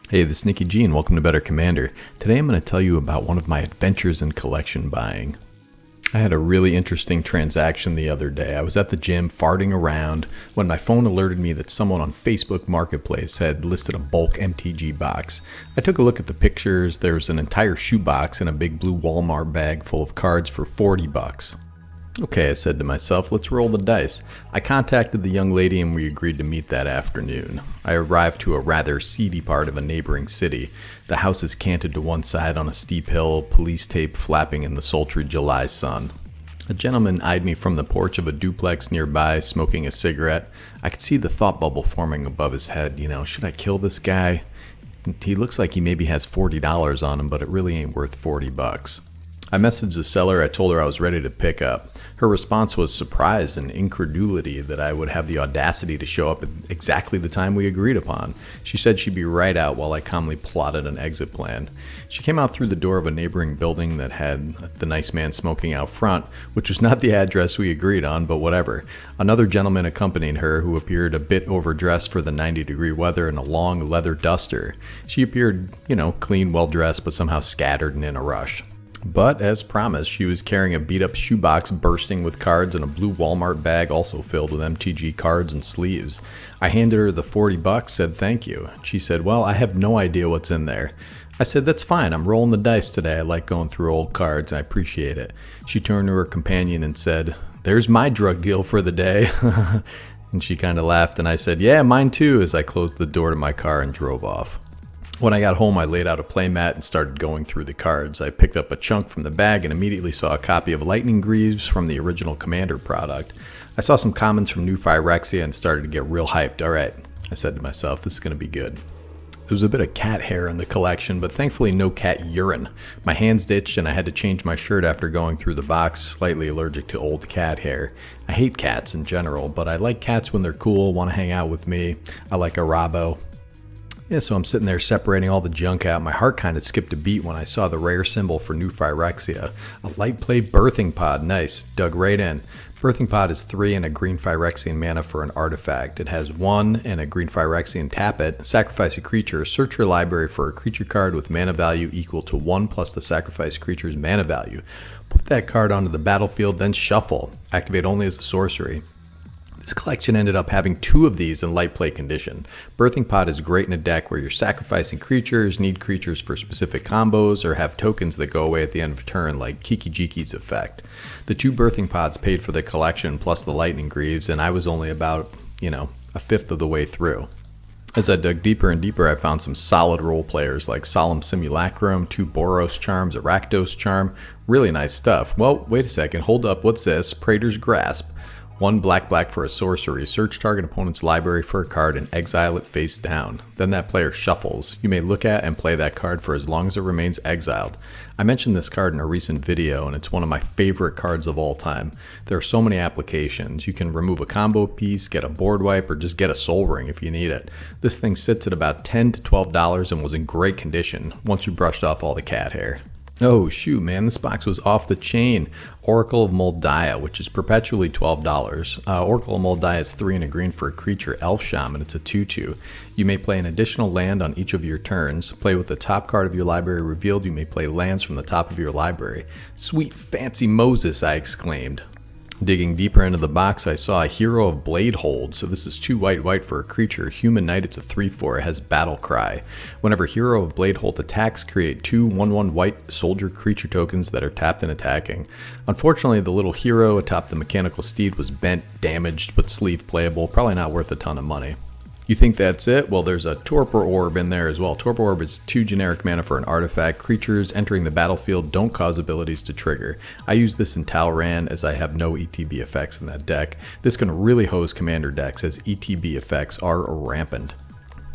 Hey, this is Nicky G and welcome to Better Commander. Today I'm going to tell you about one of my adventures in collection buying. I had a really interesting transaction the other day. I was at the gym farting around when my phone alerted me that someone on Facebook Marketplace had listed a bulk MTG box. I took a look at the pictures. There was an entire shoebox and a big blue Walmart bag full of cards for $40. Okay, I said to myself, let's roll the dice. I contacted the young lady and we agreed to meet that afternoon. I arrived to a rather seedy part of a neighboring city. The house is canted to one side on a steep hill, police tape flapping in the sultry July sun. A gentleman eyed me from the porch of a duplex nearby, smoking a cigarette. I could see the thought bubble forming above his head. Should I kill this guy? He looks like he maybe has $40 on him, but it really ain't worth $40. I messaged the seller. I told her I was ready to pick up. Her response was surprise and incredulity that I would have the audacity to show up at exactly the time we agreed upon. She said she'd be right out while I calmly plotted an exit plan. She came out through the door of a neighboring building that had the nice man smoking out front, which was not the address we agreed on, but whatever. Another gentleman accompanied her who appeared a bit overdressed for the 90-degree weather in a long leather duster. She appeared, clean, well-dressed, but somehow scattered and in a rush. But, as promised, she was carrying a beat-up shoebox bursting with cards and a blue Walmart bag also filled with MTG cards and sleeves. I handed her the $40, said thank you. She said, well, I have no idea what's in there. I said, that's fine, I'm rolling the dice today. I like going through old cards, I appreciate it. She turned to her companion and said, there's my drug deal for the day. And she kind of laughed and I said, yeah, mine too, as I closed the door to my car and drove off. When I got home, I laid out a playmat and started going through the cards. I picked up a chunk from the bag and immediately saw a copy of Lightning Greaves from the original Commander product. I saw some comments from New Phyrexia and started to get real hyped. All right, I said to myself, this is going to be good. There was a bit of cat hair in the collection, but thankfully no cat urine. My hands itched and I had to change my shirt after going through the box, slightly allergic to old cat hair. I hate cats in general, but I like cats when they're cool, want to hang out with me. I like a Rabo. Yeah, so I'm sitting there separating all the junk out. My heart kind of skipped a beat when I saw the rare symbol for New Phyrexia. A light play birthing pod. Nice. Dug right in. Birthing pod is 3 and a green Phyrexian mana for an artifact. It has 1 and a green Phyrexian. Tap it. Sacrifice a creature. Search your library for a creature card with mana value equal to 1 plus the sacrificed creature's mana value. Put that card onto the battlefield, then shuffle. Activate only as a sorcery. This collection ended up having 2 of these in light play condition. Birthing Pod is great in a deck where you're sacrificing creatures, need creatures for specific combos, or have tokens that go away at the end of a turn like Kiki Jiki's effect. The 2 Birthing Pods paid for the collection plus the Lightning Greaves, and I was only about, a fifth of the way through. As I dug deeper and deeper, I found some solid role players like Solemn Simulacrum, 2 Boros Charms, a Rakdos Charm. Really nice stuff. Well, wait a second, hold up, what's this? Praetor's Grasp. 1 black for a sorcery. Search target opponent's library for a card and exile it face down. Then that player shuffles. You may look at and play that card for as long as it remains exiled. I mentioned this card in a recent video and it's one of my favorite cards of all time. There are so many applications. You can remove a combo piece, get a board wipe, or just get a soul ring if you need it. This thing sits at about $10 to $12 and was in great condition once you brushed off all the cat hair. Oh shoot, man, this box was off the chain. Oracle of Moldiah, which is perpetually $12. Oracle of Moldiah is 3 and a green for a creature, Elf Shaman. It's a 2/2. You may play an additional land on each of your turns. Play with the top card of your library revealed. You may play lands from the top of your library. Sweet fancy Moses, I exclaimed. Digging deeper into the box, I saw a Hero of Bladehold. So this is 2 white for a creature. Human Knight, it's a 3/4. It has Battle Cry. Whenever Hero of Bladehold attacks, create 2 1/1 white soldier creature tokens that are tapped and attacking. Unfortunately, the little hero atop the mechanical steed was bent, damaged, but sleeve playable. Probably not worth a ton of money. You think that's it? Well, there's a Torpor Orb in there as well. Torpor Orb is 2 generic mana for an artifact. Creatures entering the battlefield don't cause abilities to trigger. I use this in Talran as I have no ETB effects in that deck. This can really hose commander decks as ETB effects are rampant.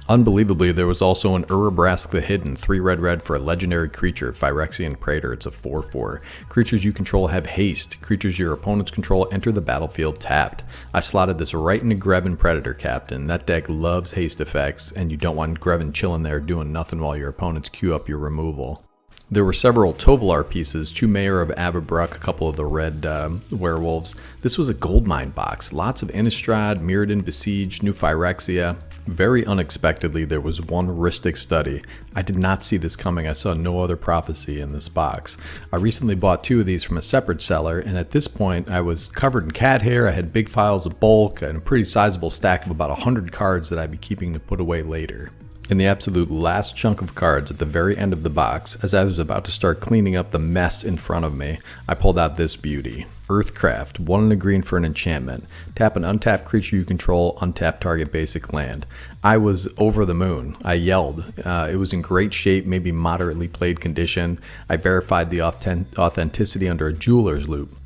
Unbelievably, there was also an Urabrask the Hidden, 3 red for a legendary creature, Phyrexian Praetor. It's a 4/4. Creatures you control have haste. Creatures your opponents control enter the battlefield tapped. I slotted this right into Grevin Predator Captain. That deck loves haste effects, and you don't want Grevin chilling there doing nothing while your opponents queue up your removal. There were several Tovolar pieces, 2 Mayor of Avabruck, a couple of the red werewolves. This was a goldmine box. Lots of Innistrad, Mirrodin, Besiege, New Phyrexia. Very unexpectedly, there was one Ristic study. I did not see this coming. I saw no other prophecy in this box. I recently bought 2 of these from a separate seller, and at this point I was covered in cat hair. I had big files of bulk and a pretty sizable stack of about 100 cards that I'd be keeping to put away later. In the absolute last chunk of cards at the very end of the box, as I was about to start cleaning up the mess in front of me, I pulled out this beauty. Earthcraft, 1 and a green for an enchantment. Tap an untapped creature you control, untap target basic land. I was over the moon. I yelled. It was in great shape, maybe moderately played condition. I verified the authenticity under a jeweler's loop.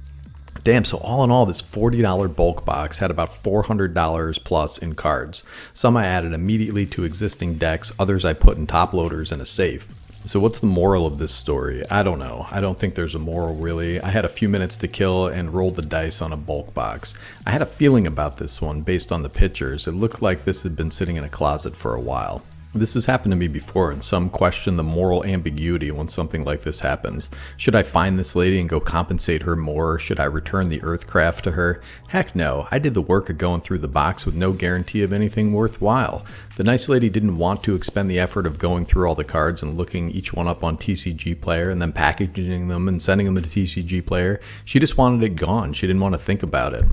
Damn, so all in all, this $40 bulk box had about $400 plus in cards. Some I added immediately to existing decks, others I put in top loaders in a safe. So what's the moral of this story? I don't know. I don't think there's a moral really. I had a few minutes to kill and rolled the dice on a bulk box. I had a feeling about this one based on the pictures. It looked like this had been sitting in a closet for a while. This has happened to me before, and some question the moral ambiguity when something like this happens. Should I find this lady and go compensate her more, or should I return the Earthcraft to her? Heck no, I did the work of going through the box with no guarantee of anything worthwhile. The nice lady didn't want to expend the effort of going through all the cards and looking each one up on TCG Player and then packaging them and sending them to TCG Player. She just wanted it gone. She didn't want to think about it.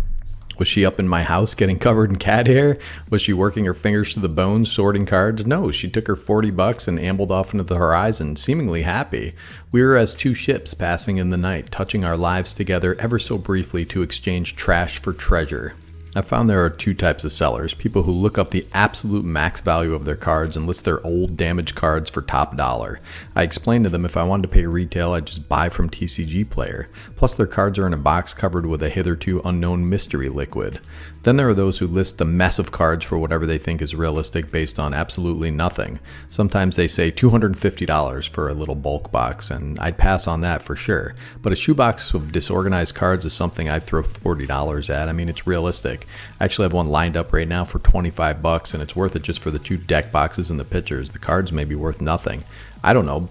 Was she up in my house getting covered in cat hair? Was she working her fingers to the bone sorting cards? No, she took her $40 and ambled off into the horizon, seemingly happy. We were as 2 ships passing in the night, touching our lives together ever so briefly to exchange trash for treasure. I found there are 2 types of sellers, people who look up the absolute max value of their cards and list their old damaged cards for top dollar. I explained to them if I wanted to pay retail, I'd just buy from TCG Player. Plus their cards are in a box covered with a hitherto unknown mystery liquid. Then there are those who list the mess of cards for whatever they think is realistic based on absolutely nothing. Sometimes they say $250 for a little bulk box, and I'd pass on that for sure. But a shoebox of disorganized cards is something I'd throw $40 at. I mean, it's realistic. I actually have one lined up right now for $25, and it's worth it just for the 2 deck boxes and the pictures. The cards may be worth nothing. I don't know.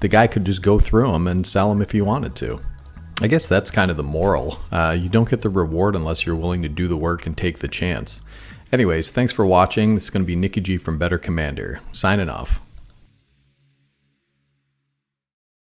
The guy could just go through them and sell them if he wanted to. I guess that's kind of the moral. You don't get the reward unless you're willing to do the work and take the chance. Anyways, thanks for watching. This is going to be Nicky G from Better Commander, signing off.